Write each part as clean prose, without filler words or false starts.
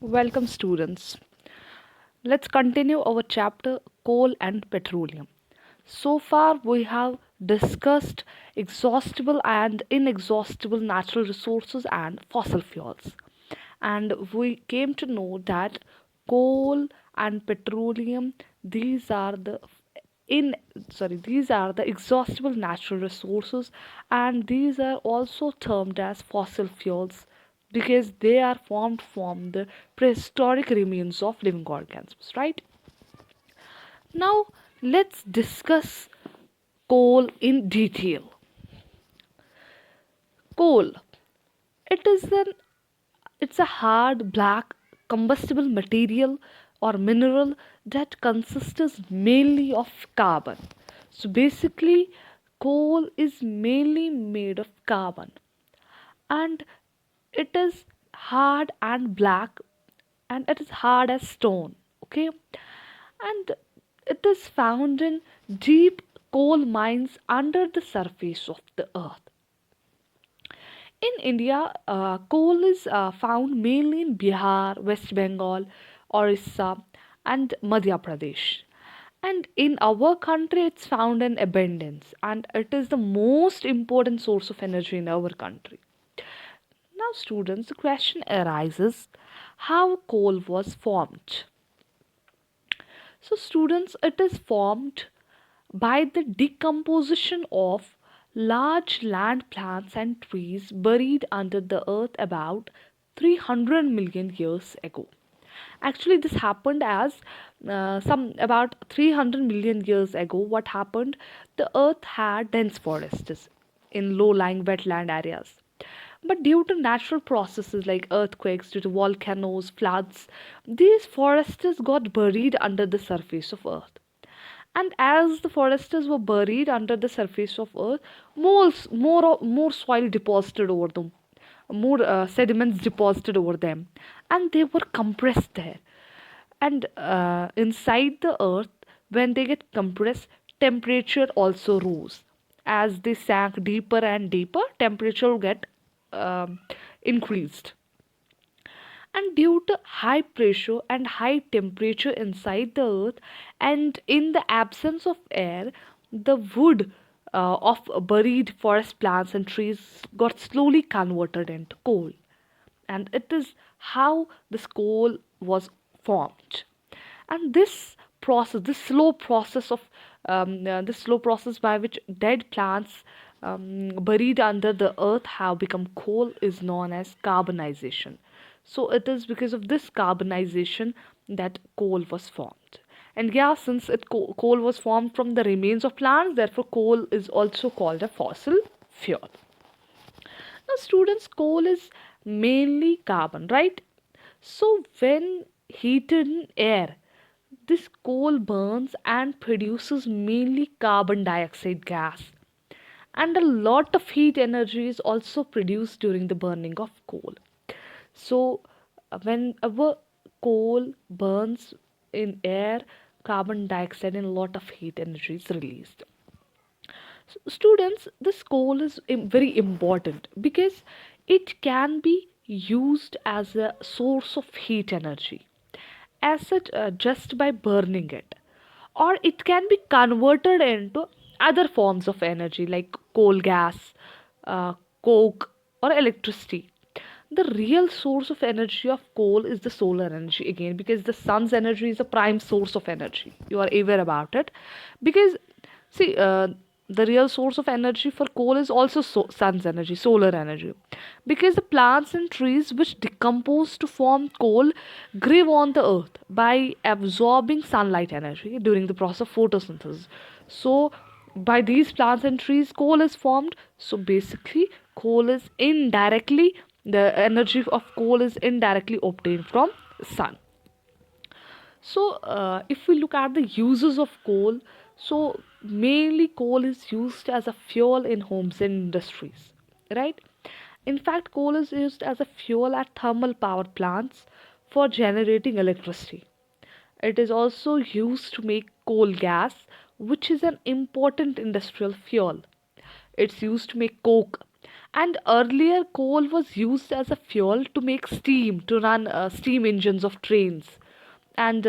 Welcome, students. Let's continue our chapter Coal and Petroleum. So far, we have discussed exhaustible and inexhaustible natural resources and fossil fuels. And we came to know that coal and petroleum, these are the in these are the exhaustible natural resources, and these are also termed as fossil fuels because they are formed from the prehistoric remains of living organisms, right? Now let's discuss coal in detail. Coal, it is an it's a hard black combustible material or mineral that consists mainly of carbon. So basically, coal is mainly made of carbon, and it is hard and black, and it is hard as stone. Okay, and it is found in deep coal mines under the surface of the earth. In India, coal is found mainly in Bihar, West Bengal, Orissa, and Madhya Pradesh. And in our country, it's found in abundance, and it is the most important source of energy in our country. Now, students, the question arises how coal was formed. So, students, it is formed by the decomposition of large land plants and trees buried under the earth about 300 million years ago. Actually, this happened as some about 300 million years ago. What happened? The earth had dense forests in low lying wetland areas. But due to natural processes like earthquakes, due to volcanoes, floods, these forests got buried under the surface of earth. And as the foresters were buried under the surface of earth, more soil deposited over them, more sediments deposited over them, and they were compressed there. And inside the earth, when they get compressed, temperature also rose. As they sank deeper and deeper, temperature get um, increased. And due to high pressure and high temperature inside the earth, and in the absence of air, the wood of buried forest plants and trees got slowly converted into coal. And it is how this coal was formed. And this slow process by which dead plants buried under the earth have become coal is known as carbonization. So it is because of this carbonization that coal was formed. And yeah, since coal was formed from the remains of plants, therefore coal is also called a fossil fuel. Now, students, coal is mainly carbon, right? So, when heated in air, this coal burns and produces mainly carbon dioxide gas. And a lot of heat energy is also produced during the burning of coal. So, whenever coal burns in air, carbon dioxide and a lot of heat energy is released. Students, this coal is very important because it can be used as a source of heat energy as such, just by burning it, or it can be converted into other forms of energy like coal gas, uh, coke, or electricity. The real source of energy of coal is the solar energy, again, because the sun's energy is a prime source of energy. You are aware about it. Because see, the real source of energy for coal is also sun's energy, solar energy, because the plants and trees which decompose to form coal grew on the earth by absorbing sunlight energy during the process of photosynthesis. So by these plants and trees coal is formed. So basically coal is indirectly the energy of coal is indirectly obtained from sun. So, if we look at the uses of coal, so mainly coal is used as a fuel in homes and industries, right? In fact, coal is used as a fuel at thermal power plants for generating electricity. It is also used to make coal gas, which is an important industrial fuel. It's used to make coke, And earlier, coal was used as a fuel to make steam, to run steam engines of trains. And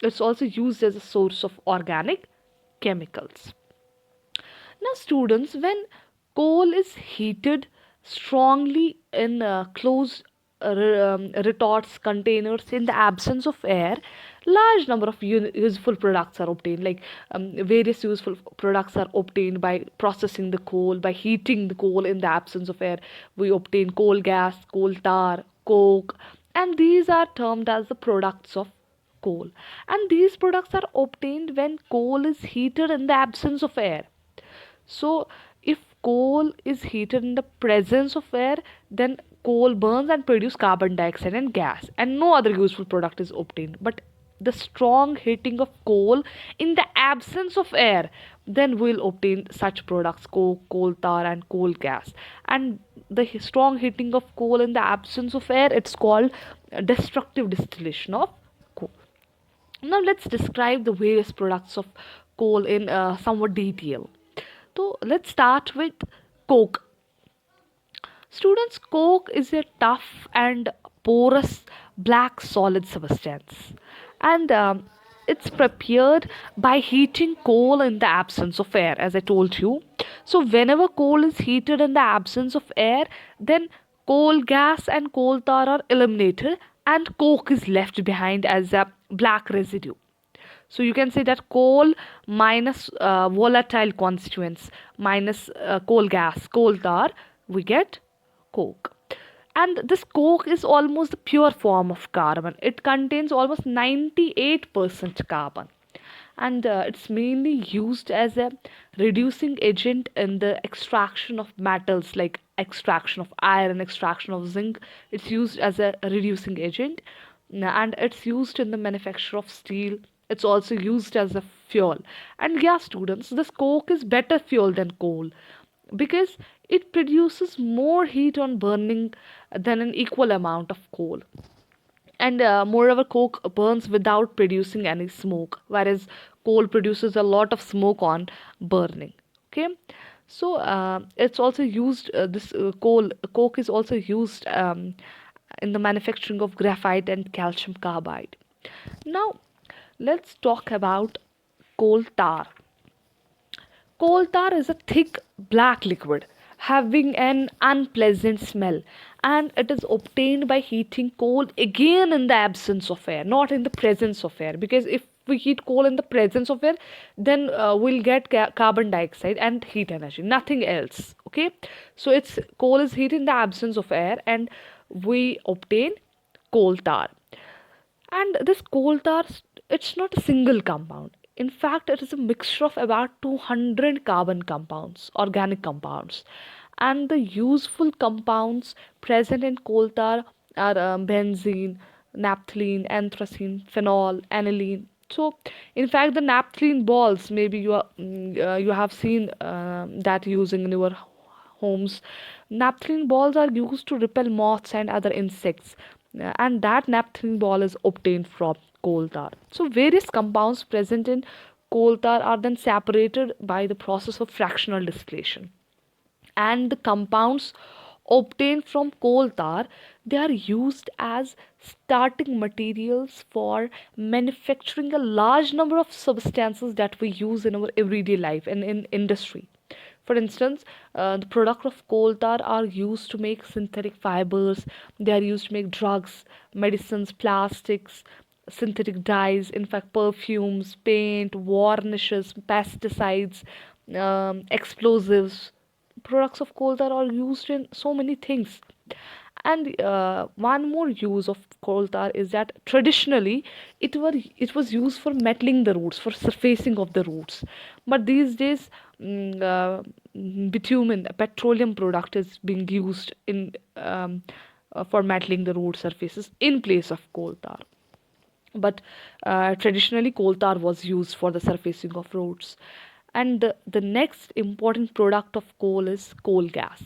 it's also used as a source of organic chemicals. Now, students, when coal is heated strongly in closed retorts containers in the absence of air, large number of useful products are obtained. Like various useful products are obtained by processing the coal, by heating the coal in the absence of air. We obtain coal gas, coal tar, coke, and these are termed as the products of coal. And these products are obtained when coal is heated in the absence of air. So, if coal is heated in the presence of air, then coal burns and produce carbon dioxide and gas, and no other useful product is obtained. But the strong heating of coal in the absence of air, then we'll obtain such products: coke, coal tar, and coal gas. And the strong heating of coal in the absence of air, it's called destructive distillation of coal. Now let's describe the various products of coal in somewhat detail. So let's start with coke. Students, coke is a tough and porous black solid substance, and it's prepared by heating coal in the absence of air, as I told you. So, whenever coal is heated in the absence of air, then coal gas and coal tar are eliminated, and coke is left behind as a black residue. So you can say that coal minus volatile constituents minus coal gas, coal tar, we get coke. And this coke is almost the pure form of carbon. It contains almost 98% carbon. And it's mainly used as a reducing agent in the extraction of metals like extraction of iron, extraction of zinc. It's used as a reducing agent, and it's used in the manufacture of steel. It's also used as a fuel. And yeah, students, this coke is better fuel than coal because it produces more heat on burning than an equal amount of coal. And moreover, coke burns without producing any smoke, whereas coal produces a lot of smoke on burning. Okay, so it's also used, this coke is also used in the manufacturing of graphite and calcium carbide. Now let's talk about coal tar. Coal tar is a thick black liquid having an unpleasant smell, and it is obtained by heating coal again in the absence of air, not in the presence of air. Because if we heat coal in the presence of air, then we'll get carbon dioxide and heat energy, nothing else. Okay, so it's coal is heated in the absence of air, and we obtain coal tar. And this coal tar, it's not a single compound. In fact, it is a mixture of about 200 carbon compounds, organic compounds. And the useful compounds present in coal tar are benzene, naphthalene, anthracene, phenol, aniline. So, in fact, the naphthalene balls, maybe you have seen that using in your homes. Naphthalene balls are used to repel moths and other insects, and that naphthalene ball is obtained from coal tar. So, various compounds present in coal tar are then separated by the process of fractional distillation, and the compounds obtained from coal tar, they are used as starting materials for manufacturing a large number of substances that we use in our everyday life and in industry. For instance, the product of coal tar are used to make synthetic fibers. They are used to make drugs, medicines, plastics, synthetic dyes, in fact perfumes, paint, varnishes, pesticides, explosives. Products of coal tar are used in so many things. And one more use of coal tar is that traditionally it was used for metaling the roots, for surfacing of the roots. But these days, bitumen, a petroleum product, is being used in for metaling the root surfaces in place of coal tar. But traditionally, coal tar was used for the surfacing of roads. And the next important product of coal is coal gas.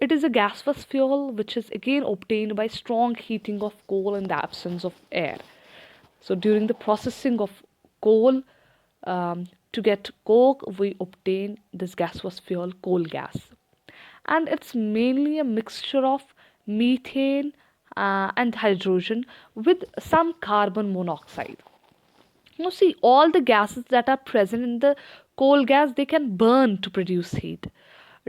It is a gaseous fuel which is again obtained by strong heating of coal in the absence of air. So during the processing of coal, to get coke, we obtain this gaseous fuel, coal gas. and it's mainly a mixture of methane and hydrogen with some carbon monoxide. Now, see, all the gases that are present in the coal gas, they can burn to produce heat,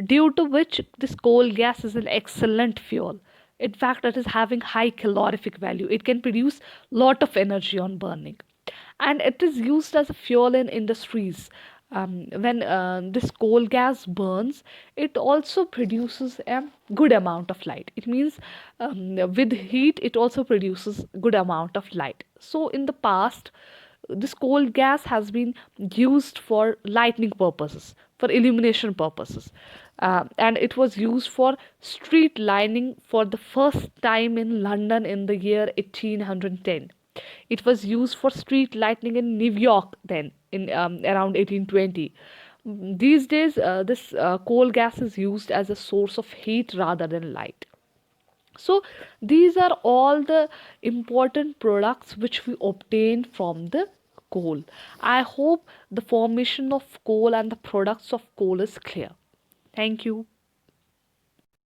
due to which this coal gas is an excellent fuel. In fact, it is having high calorific value. It can produce lot of energy on burning, and it is used as a fuel in industries. When this coal gas burns, it also produces a good amount of light. It means with heat, it also produces good amount of light. So in the past, this coal gas has been used for lighting purposes, for illumination purposes, and it was used for street lighting for the first time in London in the year 1810. It was used for street lighting in New York then in around 1820. These days, this coal gas is used as a source of heat rather than light. So these are all the important products which we obtain from the coal. I hope the formation of coal and the products of coal is clear. Thank you.